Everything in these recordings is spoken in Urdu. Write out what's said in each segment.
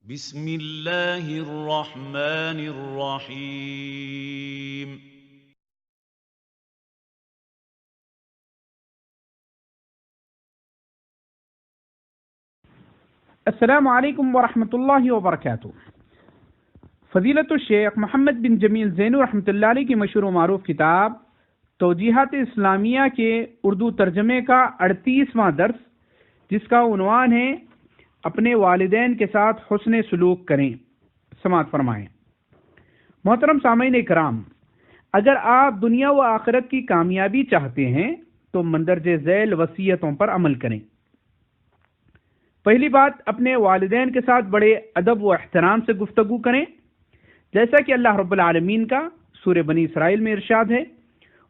بسم اللہ الرحمن الرحیم السلام علیکم ورحمۃ اللہ وبرکاتہ۔ فضیلت الشیخ محمد بن جمیل زینو رحمۃ اللہ علیہ کی مشہور و معروف کتاب توجیہات اسلامیہ کے اردو ترجمے کا 38واں درس، جس کا عنوان ہے اپنے والدین کے ساتھ حسن سلوک کریں، سماعت فرمائیں۔ محترم سامعین کرام، اگر آپ دنیا و آخرت کی کامیابی چاہتے ہیں تو مندرجہ ذیل وصیتوں پر عمل کریں۔ پہلی بات، اپنے والدین کے ساتھ بڑے ادب و احترام سے گفتگو کریں، جیسا کہ اللہ رب العالمین کا سورہ بنی اسرائیل میں ارشاد ہے،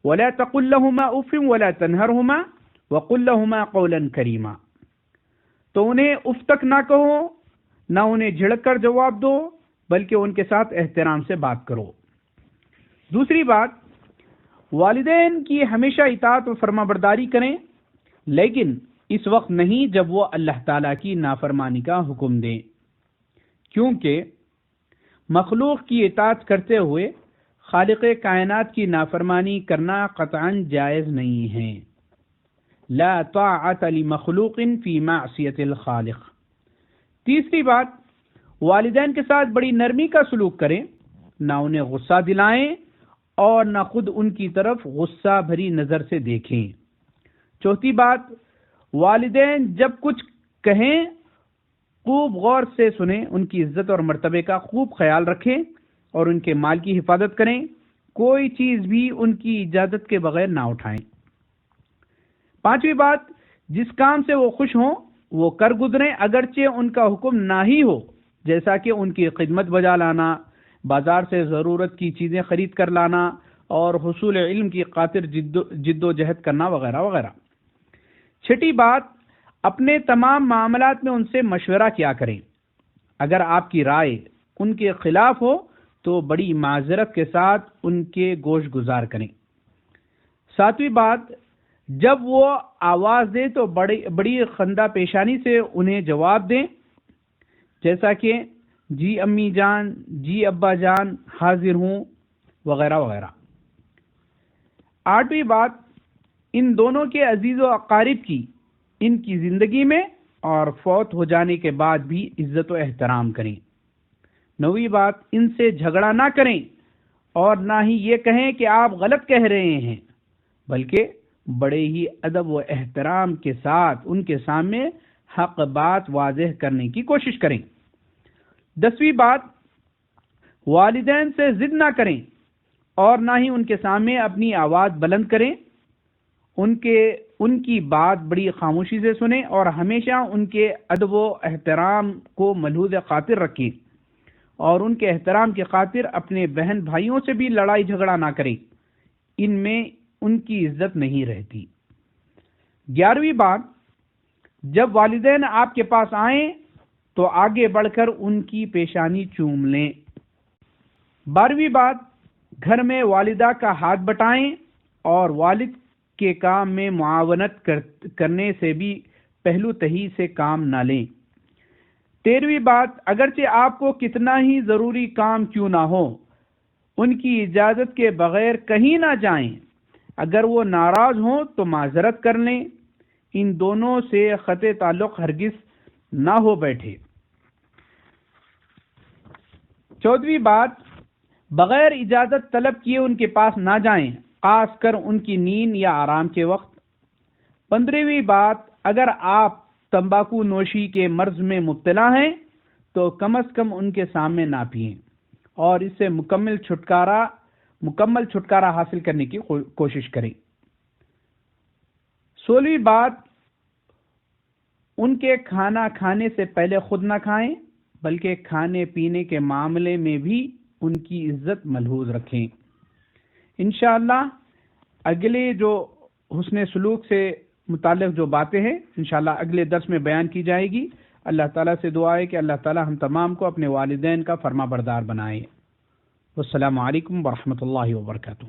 وَلَا تَقُلْ لَهُمَا أُفٍّ وَلَا تَنْهَرْهُمَا وَقُلْ لَهُمَا قَوْلًا كَرِيمًا۔ تو انہیں اف تک نہ کہو، نہ انہیں جھڑک کر جواب دو، بلکہ ان کے ساتھ احترام سے بات کرو۔ دوسری بات، والدین کی ہمیشہ اطاعت و فرما برداری کریں، لیکن اس وقت نہیں جب وہ اللہ تعالیٰ کی نافرمانی کا حکم دیں، کیونکہ مخلوق کی اطاعت کرتے ہوئے خالق کائنات کی نافرمانی کرنا قطعاً جائز نہیں ہے۔ لا طاعت لمخلوق فی معصیت الخالق۔ تیسری بات، والدین کے ساتھ بڑی نرمی کا سلوک کریں، نہ انہیں غصہ دلائیں اور نہ خود ان کی طرف غصہ بھری نظر سے دیکھیں۔ چوتھی بات، والدین جب کچھ کہیں خوب غور سے سنیں، ان کی عزت اور مرتبے کا خوب خیال رکھیں اور ان کے مال کی حفاظت کریں، کوئی چیز بھی ان کی اجازت کے بغیر نہ اٹھائیں۔ پانچویں بات، جس کام سے وہ خوش ہوں وہ کر گزریں، اگرچہ ان کا حکم نہ ہی ہو، جیسا کہ ان کی خدمت بجا لانا، بازار سے ضرورت کی چیزیں خرید کر لانا اور حصول علم کی خاطر جد و جہد کرنا وغیرہ وغیرہ۔ چھٹی بات، اپنے تمام معاملات میں ان سے مشورہ کیا کریں، اگر آپ کی رائے ان کے خلاف ہو تو بڑی معذرت کے ساتھ ان کے گوش گزار کریں۔ ساتویں بات، جب وہ آواز دیں تو بڑی خندہ پیشانی سے انہیں جواب دیں، جیسا کہ جی امی جان، جی ابا جان، حاضر ہوں وغیرہ وغیرہ۔ آٹھویں بات، ان دونوں کے عزیز و اقارب کی ان کی زندگی میں اور فوت ہو جانے کے بعد بھی عزت و احترام کریں۔ نویں بات، ان سے جھگڑا نہ کریں اور نہ ہی یہ کہیں کہ آپ غلط کہہ رہے ہیں، بلکہ بڑے ہی ادب و احترام کے ساتھ ان کے سامنے حق بات واضح کرنے کی کوشش کریں۔ 10ویں بات، والدین سے ضد نہ کریں اور نہ ہی ان کے سامنے اپنی آواز بلند کریں، ان کی بات بڑی خاموشی سے سنیں اور ہمیشہ ان کے ادب و احترام کو ملحوظ خاطر رکھیں اور ان کے احترام کی خاطر اپنے بہن بھائیوں سے بھی لڑائی جھگڑا نہ کریں، ان میں ان کی عزت نہیں رہتی۔ 11ویں بات، جب والدین آپ کے پاس آئیں تو آگے بڑھ کر ان کی پیشانی چوم لیں۔ 12ویں بات، گھر میں والدہ کا ہاتھ بٹائیں اور والد کے کام میں معاونت کرنے سے بھی پہلو تہی سے کام نہ لیں۔ 13ویں بات، اگرچہ آپ کو کتنا ہی ضروری کام کیوں نہ ہو، ان کی اجازت کے بغیر کہیں نہ جائیں، اگر وہ ناراض ہوں تو معذرت کر لیں، ان دونوں سے قطع تعلق ہرگز نہ ہو بیٹھے۔ 14ویں بات، بغیر اجازت طلب کیے ان کے پاس نہ جائیں، خاص کر ان کی نیند یا آرام کے وقت۔ 15ویں بات، اگر آپ تمباکو نوشی کے مرض میں مبتلا ہیں تو کم از کم ان کے سامنے نہ پئیں اور اس سے مکمل چھٹکارا حاصل کرنے کی کوشش کریں۔ 16ویں بات، ان کے کھانا کھانے سے پہلے خود نہ کھائیں، بلکہ کھانے پینے کے معاملے میں بھی ان کی عزت ملحوظ رکھیں۔ انشاءاللہ اگلے جو حسن سلوک سے متعلق جو باتیں ہیں انشاءاللہ اگلے درس میں بیان کی جائے گی۔ اللہ تعالیٰ سے دعا ہے کہ اللہ تعالیٰ ہم تمام کو اپنے والدین کا فرما بردار بنائے۔ والسلام علیکم ورحمۃ اللہ وبرکاتہ۔